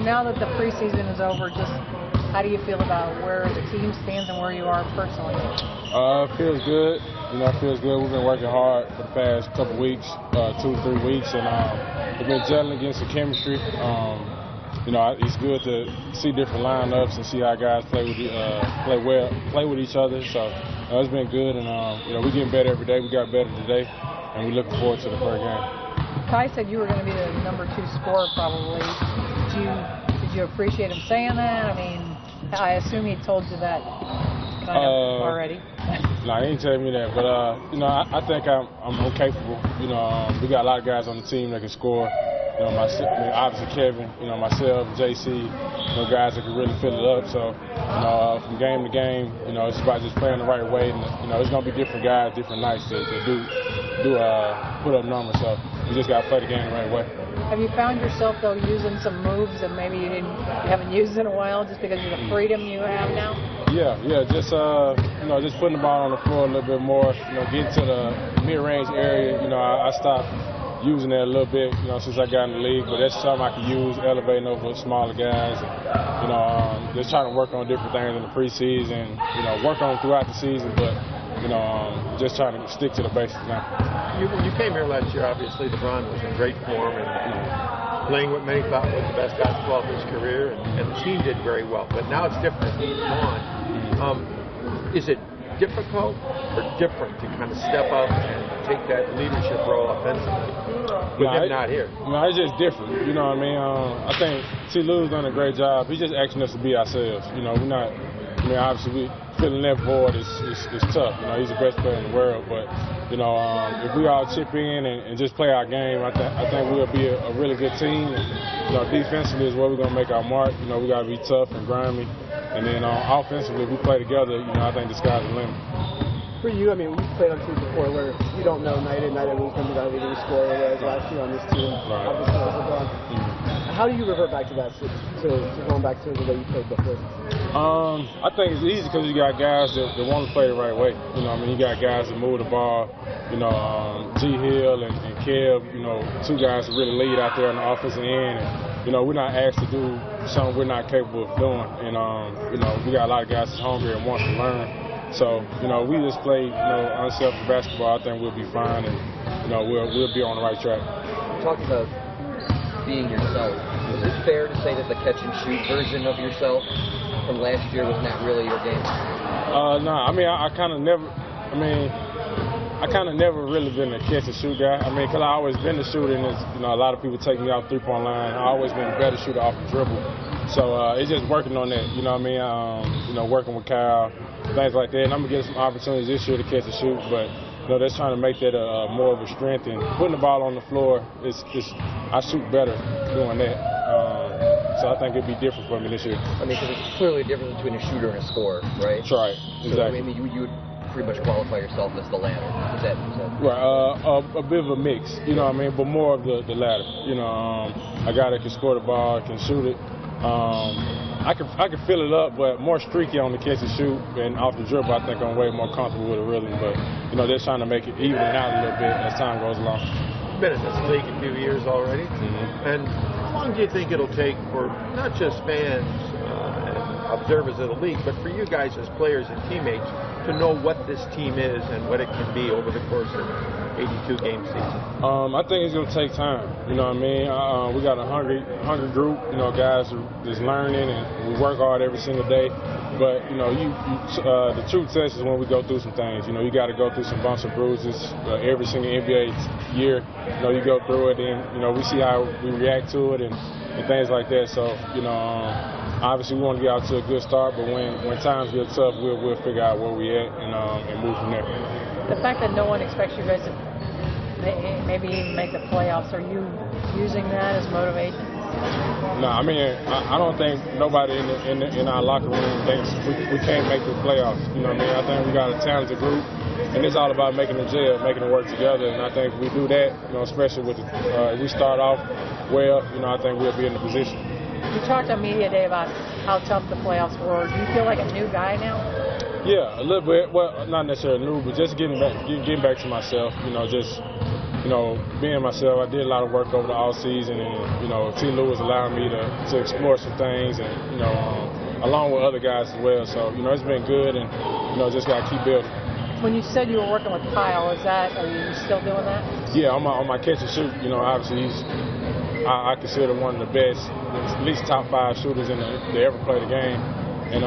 now that the preseason is over, just how do you feel about where the team stands and where you are personally? It feels good. You know, it feels good. We've been working hard for the past couple weeks, 2 to 3 weeks, and we've been gelling against the chemistry. You know, it's good to see different lineups and see how guys play with each other. So it's been good, and you know, we're getting better every day. We got better today, and we're looking forward to the first game. Kai said you were going to be the #2 scorer probably. Did you appreciate him saying that? I mean, I assume he told you that kind of already. No, he didn't tell me that, but you know, I think I'm capable. You know, we got a lot of guys on the team that can score. You know, obviously Kevin, you know, myself, JC, you know, guys that can really fill it up. So, you know, from game to game, you know, it's about just playing the right way. And, you know, it's going to be different guys, different nights that put up numbers. So we just got to play the game the right way. Have you found yourself, though, using some moves that maybe you haven't used in a while just because of the freedom you have now? Yeah, just you know, just putting the ball on the floor a little bit more. You know, getting to the mid-range area. You know, I stopped using that a little bit, you know, since I got in the league, but that's something I can use, elevating over smaller guys, and, you know, just trying to work on different things in the preseason, you know, work on them throughout the season, but, you know, just trying to stick to the basics now. When you came here last year, obviously LeBron was in great form and playing what many thought was the best basketball of his career, and the team did very well, but now it's different. He's gone. Is it difficult or different to kind of step up and take that leadership role offensively with him not here? No, it's just different. You know what I mean? I think T. Lou's done a great job. He's just asking us to be ourselves. You know, we're not. I mean, obviously, filling that void is tough. You know, he's the best player in the world, but you know, if we all chip in and just play our game, I think we'll be a really good team. And, you know, defensively is where we're gonna make our mark. You know, we gotta be tough and grimy. And then offensively, if we play together, you know, I think the sky's the limit. For you, I mean, we've played on teams before where you don't know night in, night out who's going to be that leading scorer, whereas last year on this team, obviously was LeBron. How do you revert back to that, to going back to the way you played before? I think it's easy because you got guys that want to play the right way. You know, I mean, you got guys that move the ball. You know, G. Hill and Kev, you know, 2 guys that really lead out there on the offensive end. And, you know, we're not asked to do something we're not capable of doing. And, you know, we got a lot of guys that's hungry and want to learn. So, you know, we just play, you know, unselfish basketball. I think we'll be fine, and, you know, we'll be on the right track. You talked about being yourself. Is it fair to say that the catch-and-shoot version of yourself from last year was not really your game? No, I mean, I kind of never really been a catch-and-shoot guy. I mean, because I always been the shooter, and you know, a lot of people take me off 3-point line. I always been a better shooter off the dribble. So it's just working on that, you know what I mean? You know, working with Kyle, things like that. And I'm going to get some opportunities this year to catch and shoot, but, you know, that's trying to make that more of a strength. And putting the ball on the floor, I shoot better doing that. So I think it'd be different for me this year. I mean, because it's clearly a difference between a shooter and a scorer, right? That's right, exactly. So, I mean, you would pretty much qualify yourself as the latter. Is that right? A bit of a mix, you know what I mean? But more of the latter. You know, a guy that can score the ball, can shoot it. I can fill it up, but more streaky on the catch and shoot, and off the dribble, I think I'm way more comfortable with a rhythm. But you know, they're trying to make it even out a little bit as time goes along. You've been in this league a few years already, and how long do you think it'll take for not just fans and observers of the league, but for you guys as players and teammates to know what this team is and what it can be over the course of 82-game season? I think it's going to take time. You know what I mean? We got a hungry group, you know, guys that's learning, and we work hard every single day. But, you know, the true test is when we go through some things. You know, you got to go through some bumps and bruises every single NBA year. You know, you go through it, and, you know, we see how we react to it and things like that. So, you know, obviously we want to get out to a good start, but when times get tough, we'll figure out where we at and move from there. The fact that no one expects you guys to maybe even make the playoffs, are you using that as motivation? No, I mean, I don't think nobody in our locker room thinks we can't make the playoffs. You know what I mean? I think we got a talented group, and it's all about making the gel, making it work together. And I think if we do that, you know, especially with if we start off well, you know, I think we'll be in the position. You talked on Media Day about how tough the playoffs were. Do you feel like a new guy now? Yeah, a little bit. Well, not necessarily new, but just getting back to myself. You know, just you know, being myself, I did a lot of work over the off season, and you know, T. Lewis allowed me to explore some things, and you know, along with other guys as well. So you know, it's been good, and you know, just gotta keep building. When you said you were working with Kyle, are you still doing that? Yeah, on my catch and shoot, you know, obviously I consider one of the best, at least top 5 shooters in to ever play the game. And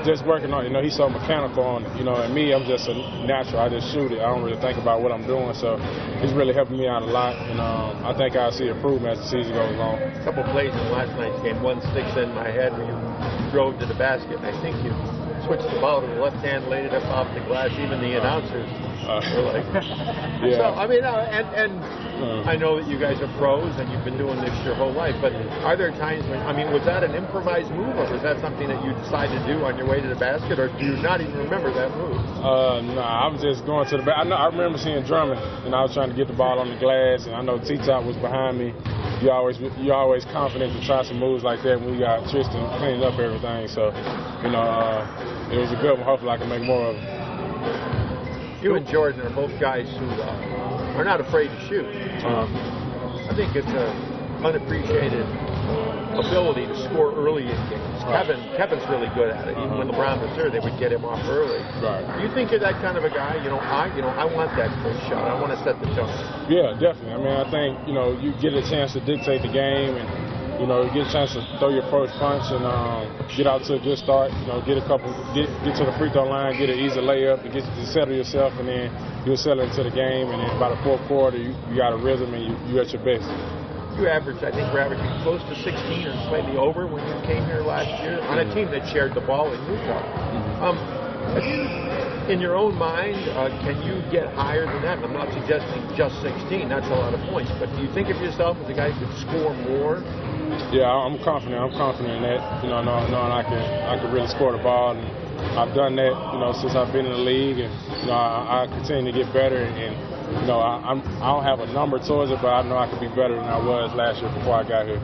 just working on, you know, he's so mechanical on it, you know, and me, I'm just a natural. I just shoot it. I don't really think about what I'm doing, so he's really helping me out a lot, and I think I'll see improvement as the season goes on. A couple plays in last night's game, one sticks in my head where you drove to the basket, and I think you switched the ball to the left hand, laid it up off the glass. Even the announcers were like, yeah. So, I mean, I know that you guys are pros and you've been doing this your whole life, but are there times when, I mean, was that an improvised move, or was that something that you decided to do on your way to the basket, or do you not even remember that move? No, I was just going to the basket. I remember seeing Drummond, and I was trying to get the ball on the glass, and I know T-Top was behind me. You're always confident to try some moves like that when we got Tristan cleaning up everything. So, you know, it was a good one. Hopefully I can make more of it. You and Jordan are both guys who are not afraid to shoot. I think it's an unappreciated ability to score early in games. Kevin's really good at it. Even when LeBron was here, they would get him off early. Right. Do you think you're that kind of a guy? I want that first shot. I want to set the tone. Yeah, definitely. I mean, I think, you know, you get a chance to dictate the game, and you know, you get a chance to throw your first punch and get out to a good start. You know, get to the free throw line, get an easy layup, and get to settle yourself, and then you'll settle into the game. And then by the fourth quarter, you got a rhythm, and you're at your best. You averaged, I think, we're averaging close to 16 or slightly over when you came here last year on a team that shared the ball in Utah. In your own mind, can you get higher than that? And I'm not suggesting just 16. That's a lot of points. But do you think of yourself as a guy who could score more? Yeah, I'm confident. I'm confident in that. You know, knowing I can really score the ball, and I've done that. You know, since I've been in the league, and you know, I continue to get better. And you know, I don't have a number towards it, but I know I could be better than I was last year before I got here.